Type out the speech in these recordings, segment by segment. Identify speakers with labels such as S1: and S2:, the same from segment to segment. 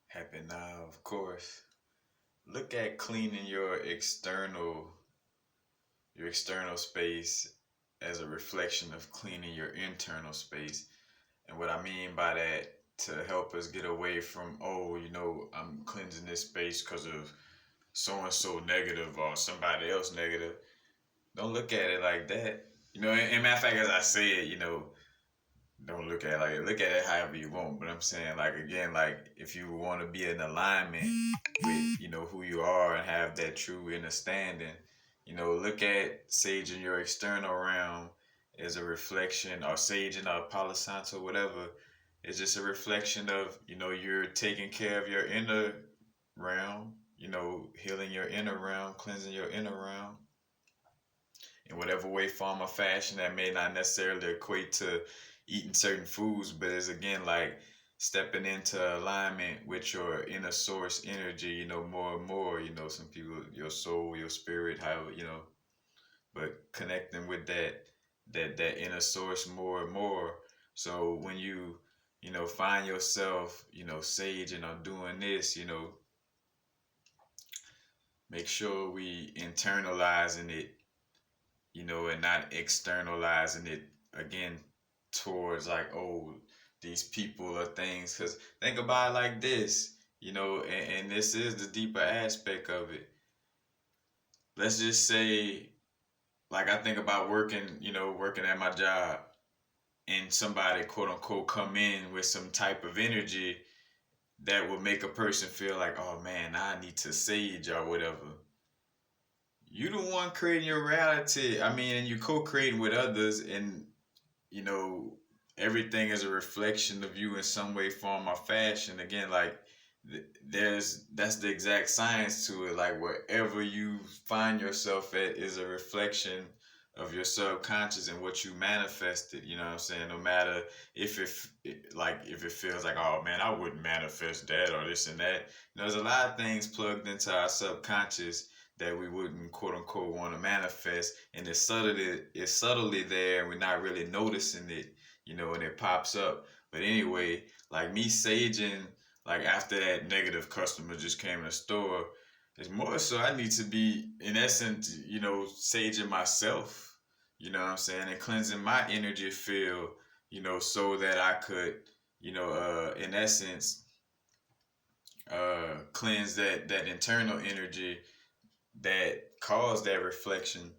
S1: Happen now, of course. Look at cleaning your external space as a reflection of cleaning your internal space. And what I mean by that, to help us get away from, oh, I'm cleansing this space because of so and so negative or somebody else negative. Don't look at it like that. And matter of fact, as I said, don't look at it like look at it however you want. But I'm saying, like, again, like, if you want to be in alignment with who you are and have that true understanding, look at saging your external realm as a reflection, or saging or Palo Santo, whatever. It's just a reflection of you're taking care of your inner realm, healing your inner realm, cleansing your inner realm in whatever way, form, or fashion. That may not necessarily equate to eating certain foods, but it's again like stepping into alignment with your inner source energy, more and more. Some people, your soul, your spirit, however, but connecting with that inner source more and more. So when you find yourself, saging or doing this, make sure we internalizing it, and not externalizing it again towards, like, oh, these people or things. Because think about it like this, and this is the deeper aspect of it. Let's just say, like, I think about working at my job, and somebody, quote unquote, come in with some type of energy that will make a person feel like, oh man, I need to sage or whatever. You the one creating your reality. I mean, and you co-creating with others, and you know, everything is a reflection of you in some way, form, or fashion. Again, like, that's the exact science to it. Like, wherever you find yourself at is a reflection of your subconscious and what you manifested. You know what I'm saying? No matter if it feels like, oh man, I wouldn't manifest that or this and that. There's a lot of things plugged into our subconscious that we wouldn't, quote unquote, want to manifest, and it's subtly there, and we're not really noticing it, and it pops up. But anyway, like me saging, like after that negative customer just came in the store, it's more so I need to be, in essence, saging myself, what I'm saying, and cleansing my energy field, so that I could, in essence, cleanse that internal energy that caused that reflection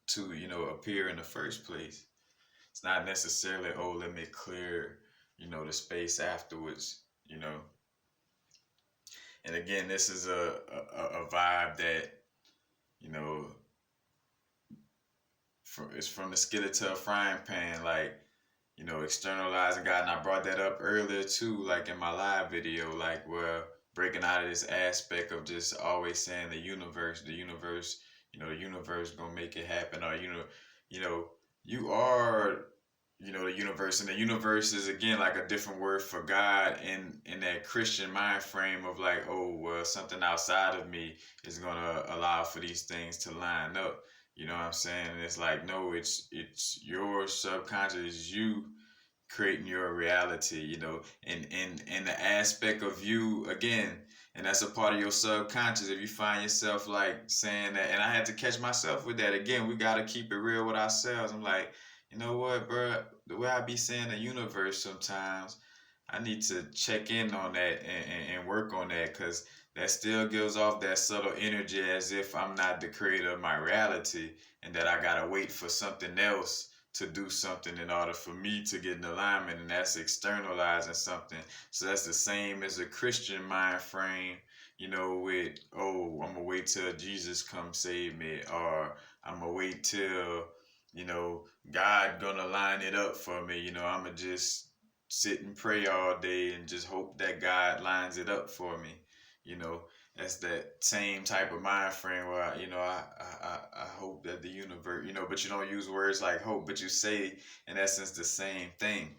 S1: to appear in the first place. It's not necessarily, oh, let me clear the space afterwards. And again, this is a vibe that you know it's from the skillet to a frying pan, like, externalizing God. And I brought that up earlier too, like in my live video, like, where breaking out of this aspect of just always saying the universe, the universe gonna make it happen, or you know, you are, the universe, and the universe is again like a different word for God in that Christian mind frame of, like, oh well, something outside of me is gonna allow for these things to line up. You know what I'm saying? And it's like, no, it's your subconscious, you creating your reality, and the aspect of you again, and that's a part of your subconscious. If you find yourself like saying that, and I had to catch myself with that again, we gotta keep it real with ourselves. I'm like, you know what, bro? The way I be saying the universe sometimes, I need to check in on that and work on that, because that still gives off that subtle energy as if I'm not the creator of my reality, and that I gotta wait for something else to do something in order for me to get in alignment, and that's externalizing something. So that's the same as a Christian mind frame, with, oh, I'm gonna wait till Jesus come save me, or I'm gonna wait till God gonna line it up for me. I'm gonna just sit and pray all day and just hope that God lines it up for me. You know, that's that same type of mind frame where I hope that the universe, but you don't use words like hope, but you say in essence the same thing.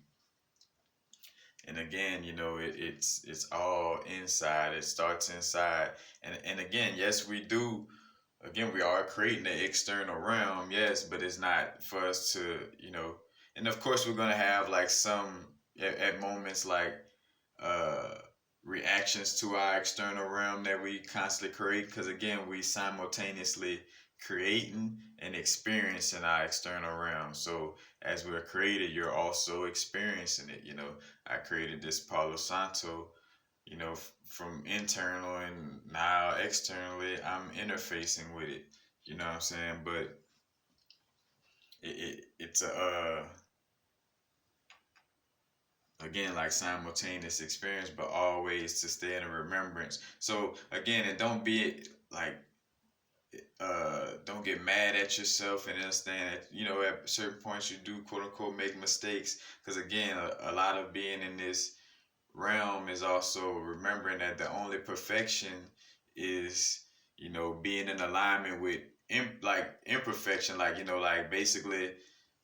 S1: And again, it's all inside. It starts inside, and again, yes, we do. Again, we are creating the external realm, yes, but it's not for us to, and of course we're gonna have like some at moments, like uh reactions to our external realm that we constantly create, because again we simultaneously creating and experiencing our external realm. So as we're created, you're also experiencing it. I created this Palo Santo, from internal, and now externally I'm interfacing with it. You know what I'm saying? But it's a again, like simultaneous experience, but always to stay in a remembrance. So again, and don't be like don't get mad at yourself, and understand that at certain points you do quote unquote make mistakes, because again, a lot of being in this realm is also remembering that the only perfection is being in alignment with like imperfection, like like basically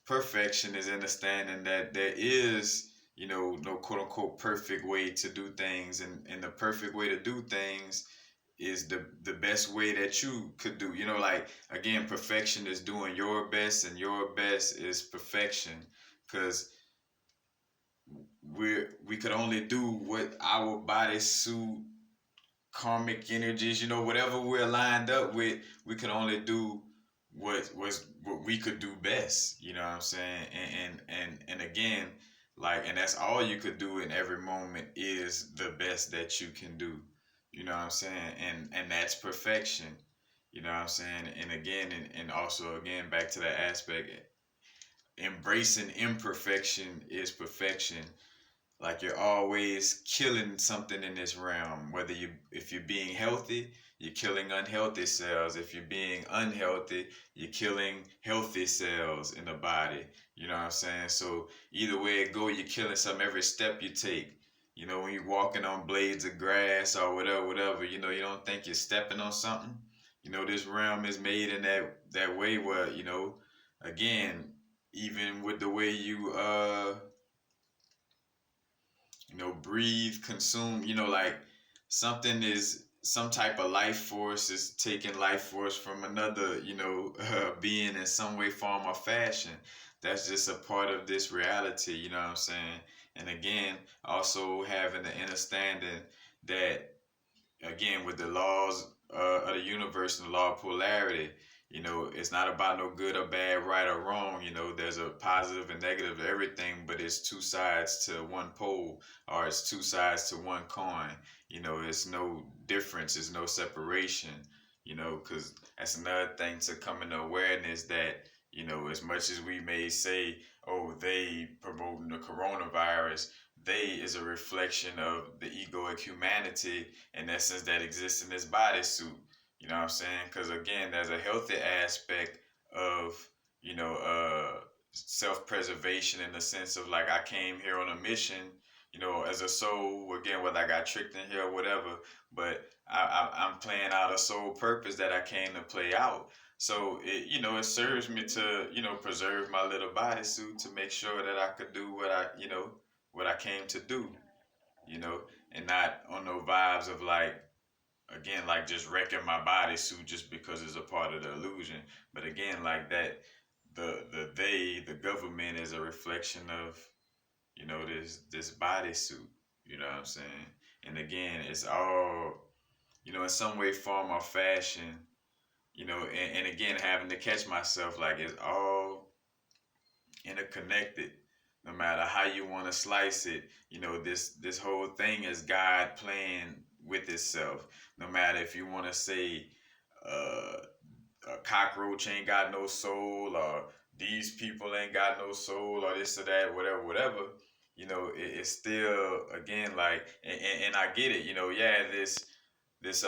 S1: perfection is understanding that there is no quote unquote perfect way to do things, and the perfect way to do things is the best way that you could do. Like again, perfection is doing your best, and your best is perfection, because we could only do what our body suit, karmic energies, whatever we're lined up with, we could only do what we could do best. You know what I'm saying? And again, like, and that's all you could do in every moment is the best that you can do. You know what I'm saying? And that's perfection. You know what I'm saying? And again, and also again back to that aspect, embracing imperfection is perfection. Like you're always killing something in this realm. Whether if you're being healthy, you're killing unhealthy cells. If you're being unhealthy, you're killing healthy cells in the body. You know what I'm saying? So either way it go, you're killing something every step you take. When you're walking on blades of grass or whatever, you don't think you're stepping on something. This realm is made in that way where, again, even with the way you breathe, consume, like something is some type of life force is taking life force from another, being in some way, form, or fashion. That's just a part of this reality, you know what I'm saying? And again, also having the understanding that again with the laws of the universe and the law of polarity, it's not about no good or bad, right or wrong. There's a positive and negative of everything, but it's two sides to one pole, or it's two sides to one coin. It's no difference, it's no separation. Because that's another thing to come into awareness, that as much as we may say, oh, they promoting the coronavirus, they is a reflection of the egoic humanity in essence that exists in this bodysuit. You know what I'm saying? Because again, there's a healthy aspect of self-preservation, in the sense of like I came here on a mission, as a soul. Again, whether I got tricked in here or whatever, but I'm playing out a soul purpose that I came to play out. So it serves me to preserve my little bodysuit to make sure that I could do what I came to do, you know, and not on no vibes of like, again, like just wrecking my bodysuit just because it's a part of the illusion. But again, like that, the government is a reflection of this bodysuit. You know what I'm saying? And again, it's all in some way, form, or fashion. And again, having to catch myself, like it's all interconnected, no matter how you want to slice it. This whole thing is God playing with itself. No matter if you want to say uh, a cockroach ain't got no soul, or these people ain't got no soul, or this or that, whatever. It's still, again, like, and I get it. Yeah, this this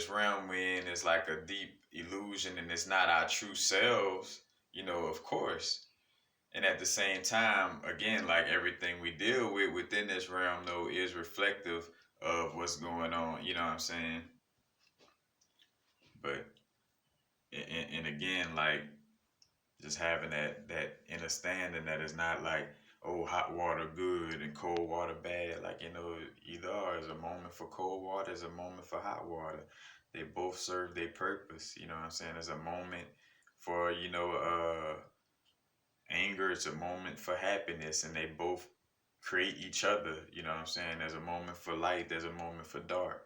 S1: realm we're in is like a deep illusion, and it's not our true selves. Of course. And at the same time, again, like everything we deal with within this realm, though, is reflective of what's going on. You know what I'm saying? But and again, like just having that understanding that it's not like, oh, hot water good and cold water bad. Like either or. Is a moment for cold water, is a moment for hot water. They both serve their purpose. You know what I'm saying? There's a moment for anger, it's a moment for happiness, and they both create each other. You know what I'm saying? There's a moment for light, there's a moment for dark.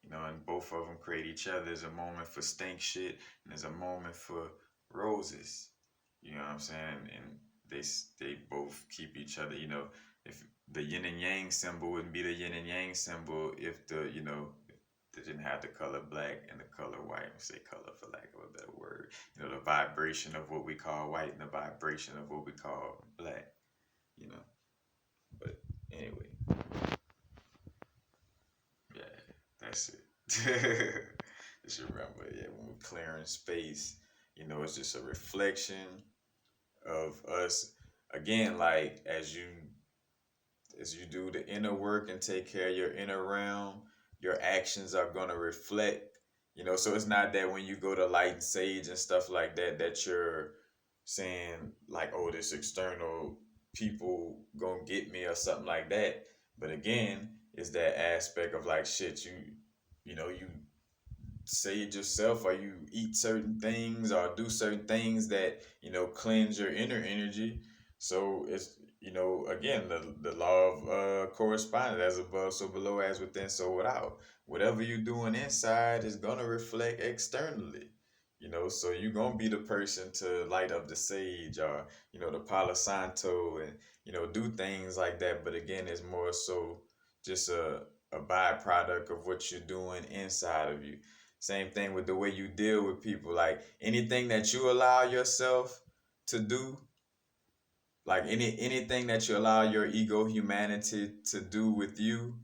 S1: You know, and both of them create each other. There's a moment for stink shit, and there's a moment for roses. You know what I'm saying? And they both keep each other. You know, if the yin and yang symbol wouldn't be the yin and yang symbol if the they didn't have the color black and the color white. Say color for lack of a better word. You know, the vibration of what we call white and the vibration of what we call black. You know, but anyway, yeah, that's it. Just remember, yeah, when we're clearing space, it's just a reflection of us. Again, like as you do the inner work and take care of your inner realm, your actions are gonna reflect. So it's not that when you go to light and sage and stuff like that that you're saying like, oh, this external people gonna get me or something like that. But again, it's that aspect of like shit, you sage yourself or you eat certain things or do certain things that cleanse your inner energy. So it's again the law of correspondence, as above so below, as within so without. Whatever you're doing inside is going to reflect externally. So you're going to be the person to light up the sage or the Palo Santo, and do things like that. But again, it's more so just a byproduct of what you're doing inside of you. Same thing with the way you deal with people. Like anything that you allow yourself to do, like anything that you allow your ego humanity to do with you,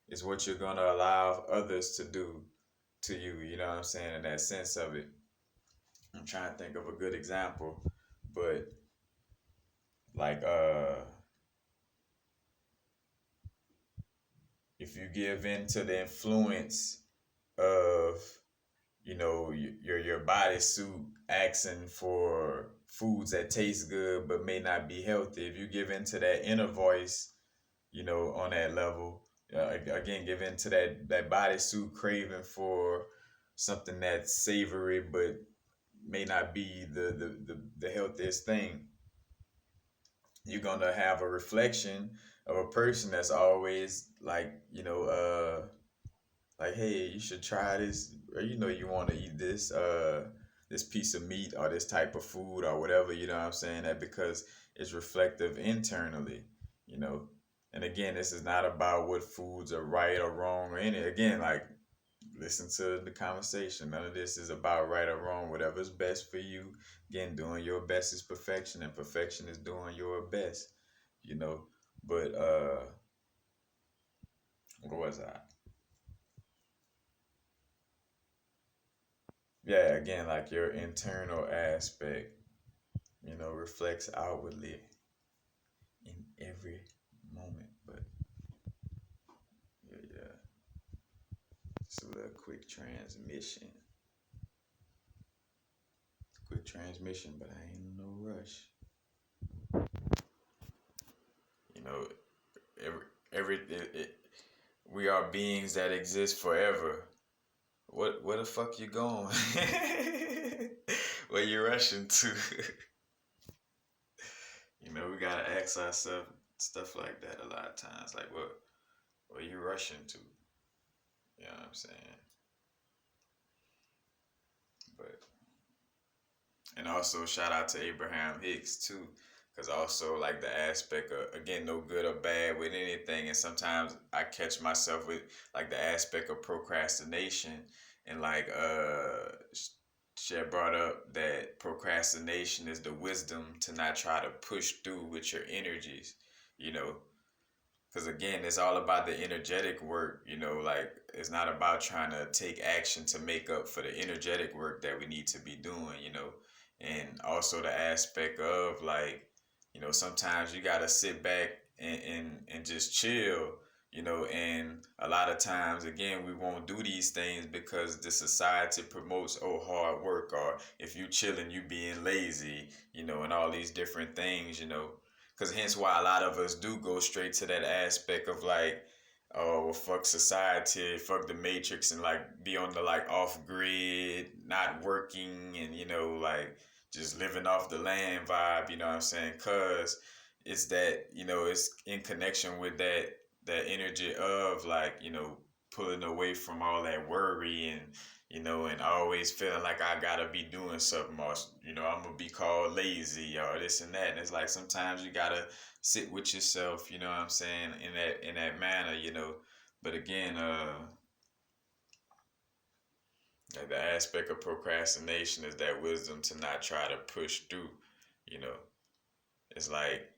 S1: is what you're gonna allow others to do to you. You know what I'm saying? In that sense of it. I'm trying to think of a good example, but like if you give in to the influence of your bodysuit asking for foods that taste good but may not be healthy. If you give in to that inner voice, on that level, again, give in to that bodysuit craving for something that's savory but may not be the healthiest thing. You're gonna have a reflection of a person that's always like, hey, you should try this, or you want to eat this piece of meat or this type of food or whatever. You know what I'm saying? That because it's reflective internally. you know and again, this is not about what foods are right or wrong or any. Again, like, listen to the conversation. None of this is about right or wrong. Whatever's best for you. Again, doing your best is perfection, and perfection is doing your best. you know but what was I? Yeah, again, like your internal aspect, reflects outwardly in every moment. But yeah, yeah. Just a little quick transmission. Quick transmission, but I ain't in no rush. You know, we are beings that exist forever. Where the fuck you going? Where you rushing to? We gotta ask ourselves stuff like that a lot of times. Like, where you rushing to? You know what I'm saying? But and also shout out to Abraham Hicks too, because also like the aspect of, again, no good or bad with anything, and sometimes I catch myself with like the aspect of procrastination, and like she had brought up that procrastination is the wisdom to not try to push through with your energies, you know, because again, it's all about the energetic work. Like, it's not about trying to take action to make up for the energetic work that we need to be doing. And also the aspect of like, sometimes you got to sit back and just chill. And a lot of times, again, we won't do these things because the society promotes, oh, hard work, or if you chilling, you being lazy, and all these different things. Because hence why a lot of us do go straight to that aspect of like, oh, well, fuck society, fuck the matrix, and like be on the like off grid, not working, and like just living off the land vibe. You know what I'm saying? Cause it's that, it's in connection with that energy of, like, pulling away from all that worry, and and always feeling like I gotta be doing something, or I'm gonna be called lazy or this and that. And it's like sometimes you gotta sit with yourself, you know what I'm saying, in that manner, but again, like the aspect of procrastination is that wisdom to not try to push through, you know. It's like,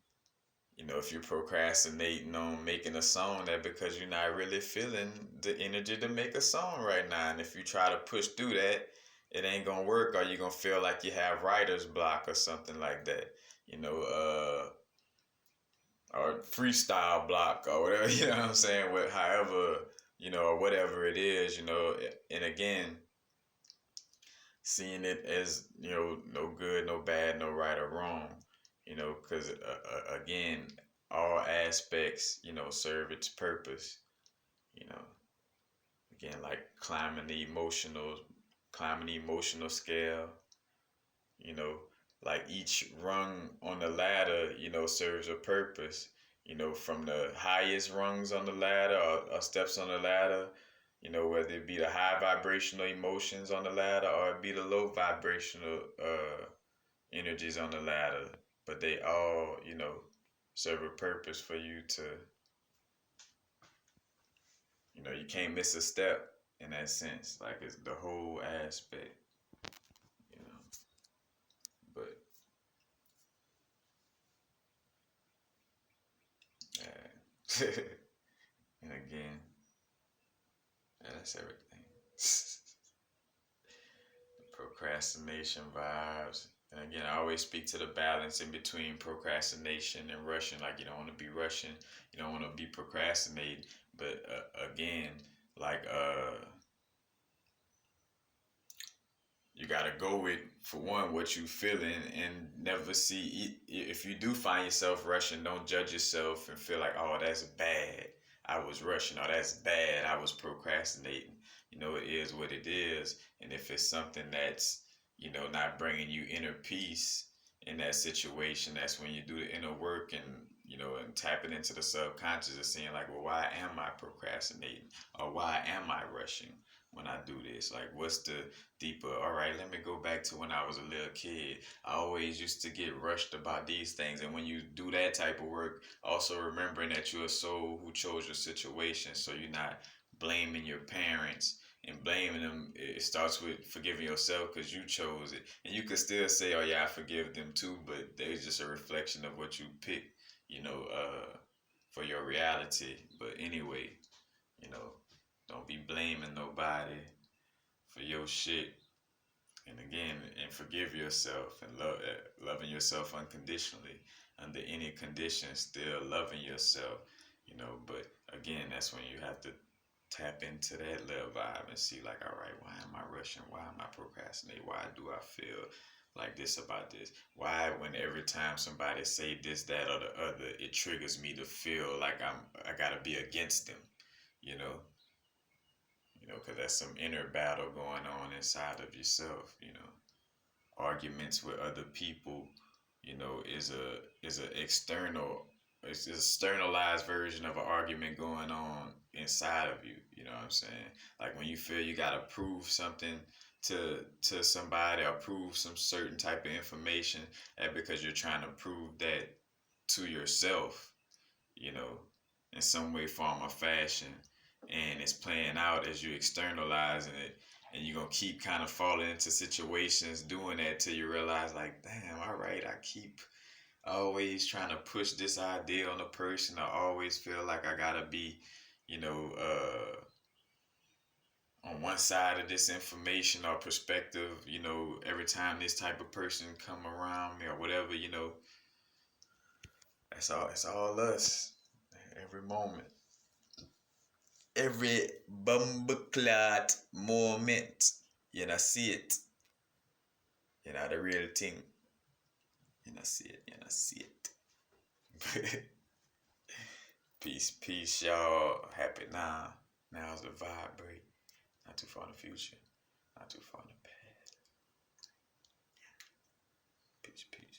S1: if you're procrastinating on making a song, that because you're not really feeling the energy to make a song right now. And if you try to push through that, it ain't gonna work, or you're gonna feel like you have writer's block or something like that, or freestyle block or whatever, you know what I'm saying? However, or whatever it is, and again, seeing it as, no good, no bad, no right or wrong, because again, all aspects, serve its purpose, you know, again, like climbing the emotional scale, you know, like each rung on the ladder, serves a purpose, from the highest rungs on the ladder, or steps on the ladder, whether it be the high vibrational emotions on the ladder, or it be the low vibrational energies on the ladder. But they all, serve a purpose for you to, you can't miss a step in that sense. Like, it's the whole aspect, you know. But, yeah. And again, yeah, that's everything. Procrastination vibes. And again, I always speak to the balance in between procrastination and rushing. Like, you don't want to be rushing, you don't want to be procrastinating. But again, like, you gotta go with, for one, what you feeling, and never see, if you do find yourself rushing, don't judge yourself and feel like, oh, that's bad, I was rushing, or that's bad, I was procrastinating. It is what it is. And if it's something that's, not bringing you inner peace in that situation, that's when you do the inner work, and and tapping into the subconscious and seeing like, well, why am I procrastinating, or why am I rushing when I do this? Like, what's the deeper? All right, let me go back to when I was a little kid. I always used to get rushed about these things. And when you do that type of work, also remembering that you're a soul who chose your situation, so you're not blaming your parents and blaming them. It starts with forgiving yourself because you chose it. And you could still say, oh yeah, I forgive them too, but there's just a reflection of what you picked, for your reality. But anyway, you know, don't be blaming nobody for your shit. And again, and forgive yourself, and loving yourself unconditionally, under any conditions, still loving yourself, But again, that's when you have to tap into that little vibe and see, like, all right, why am I rushing? Why am I procrastinating? Why do I feel like this about this? Why, when every time somebody say this, that, or the other, it triggers me to feel like I gotta be against them, you know? Because that's some inner battle going on inside of yourself. Arguments with other people, is a external, it's an externalized version of an argument going on inside of you. You know what I'm saying? Like, when you feel you gotta prove something to somebody, or prove some certain type of information, and because you're trying to prove that to yourself, you know, in some way, form, or fashion, and it's playing out as you externalizing it, and you're gonna keep kind of falling into situations doing that till you realize, like, damn, all right, I keep always trying to push this idea on a person. I always feel like I gotta be, you know, on one side of this information or perspective, every time this type of person come around me or whatever, it's all us every moment. Every bumbleclad moment. See it. The real thing. See it. See it. Peace, peace, y'all. Happy now. Now's the vibrate. Not too far in the future. Not too far in the past. Peace, peace.